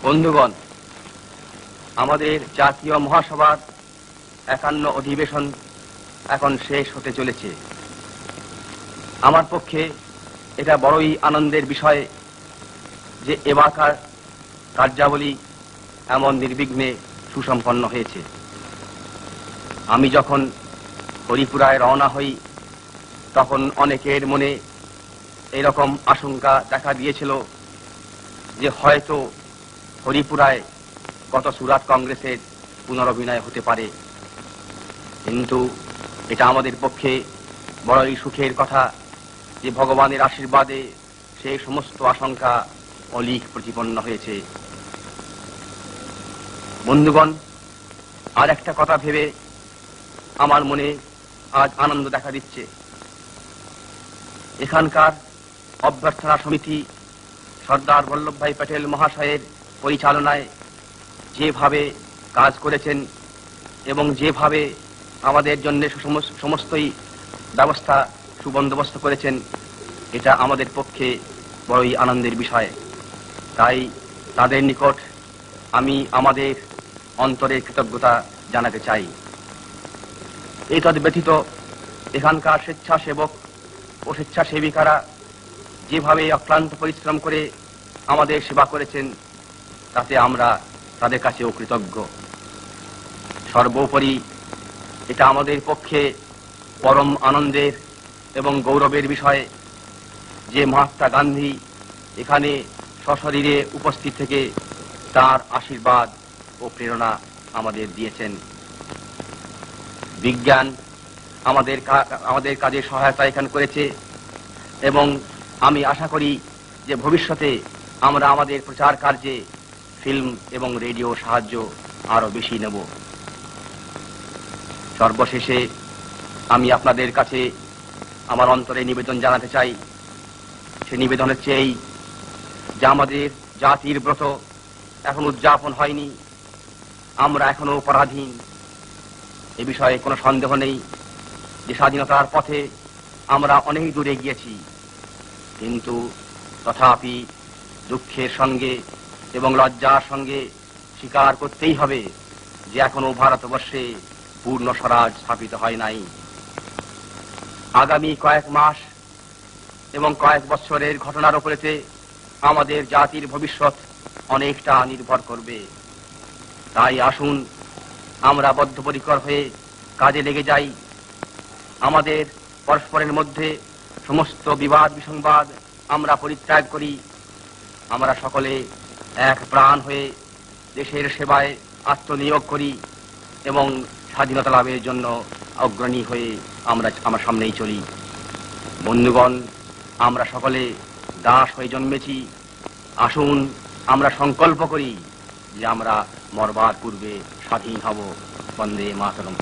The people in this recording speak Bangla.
বন্ধুগণ, আমাদের জাতীয় মহাসভার ৫১ অধিবেশন এখন শেষ হতে চলেছে। আমার পক্ষে এটা বড়ই আনন্দের বিষয় যে এবারকার কার্যাবলী এমন নির্বিঘ্নে সুসম্পন্ন হয়েছে। আমি যখন হরিপুরায় রওনা হই তখন অনেকের মনে এরকম আশঙ্কা দেখা দিয়েছিল যে হয়তো হরিপুরায় গত সুরাট কংগ্রেসের পুনরভিনয় হতে পারে, কিন্তু এটা আমাদের পক্ষে বড়ই সুখের কথা যে ভগবানের আশীর্বাদে সেই সমস্ত আশঙ্কা অলীক প্রতিপন্ন হয়েছে। বন্ধুগণ, আর একটা কথা ভেবে আমার মনে আজ আনন্দ দেখা দিচ্ছে। এখানকার অভ্যর্থনা সমিতি সর্দার বল্লভভাই প্যাটেল মহাশয়ের পরিচালনায় যেভাবে কাজ করেছেন এবং যেভাবে আমাদের জন্য সমস্তই ব্যবস্থা সুবন্দোবস্ত করেছেন, এটা আমাদের পক্ষে বড়ই আনন্দের বিষয়। তাই তাদের নিকট আমি আমাদের অন্তরের কৃতজ্ঞতা জানাতে চাই। এতদ ব্যতীত এখানকার স্বেচ্ছাসেবক ও স্বেচ্ছাসেবিকারা যেভাবে অক্লান্ত পরিশ্রম করে আমাদের সেবা করেছেন, তাতে আমরা তাদের কাছেও কৃতজ্ঞ। সর্বোপরি এটা আমাদের পক্ষে পরম আনন্দের এবং গৌরবের বিষয় যে মহাত্মা গান্ধী এখানে সশরীরে উপস্থিত থেকে তার আশীর্বাদ ও প্রেরণা আমাদের দিয়েছেন। বিজ্ঞান আমাদের কাজে সহায়তা এখানে করেছে এবং আমি আশা করি যে ভবিষ্যতে আমরা আমাদের প্রচার কার্যে ফিল্ম এবং রেডিও সাহায্য আরো বেশি নেব। সর্বশেষে আমি আপনাদের কাছে আমার অন্তরে নিবেদন জানাতে চাই। সে নিবেদন হচ্ছে এই যে আমাদের জাতির ব্রত এখন উদযাপন হয়নি, আমরা এখনো পরাধীন। এ বিষয়ে কোনো সন্দেহ নেই যে স্বাধীনতার পথে আমরা অনেক দূরে গিয়েছি, কিন্তু তথাপি দুঃখের সঙ্গে এবং লজ্জার সঙ্গে স্বীকার করতেই হবে যে এখনো ভারতবর্ষে পূর্ণ স্বরাজ স্থাপিত হয় নাই। আগামী কয়েক মাস এবং কয়েক বছরের ঘটনার উপরেতে আমাদের জাতির ভবিষ্যৎ অনেকটা নির্ভর করবে। তাই আসুন আমরা বদ্ধপরিকর হয়ে কাজে লেগে যাই। আমাদের পরস্পরের মধ্যে সমস্ত বিবাদ বিসংবাদ আমরা পরিত্যাগ করি। আমরা সকলে এক প্রাণ হয়ে দেশের সেবায় আত্মনিয়োগ করি এবং স্বাধীনতা লাভের জন্য অগ্রণী হয়ে আমরা সামনেই চলি। বন্ধুগণ, আমরা সকলে দাস হয়ে জন্মেছি। আসুন আমরা সংকল্প করি যে আমরা মরবার পূর্বে স্বাধীন হব। বন্দে মাতরম।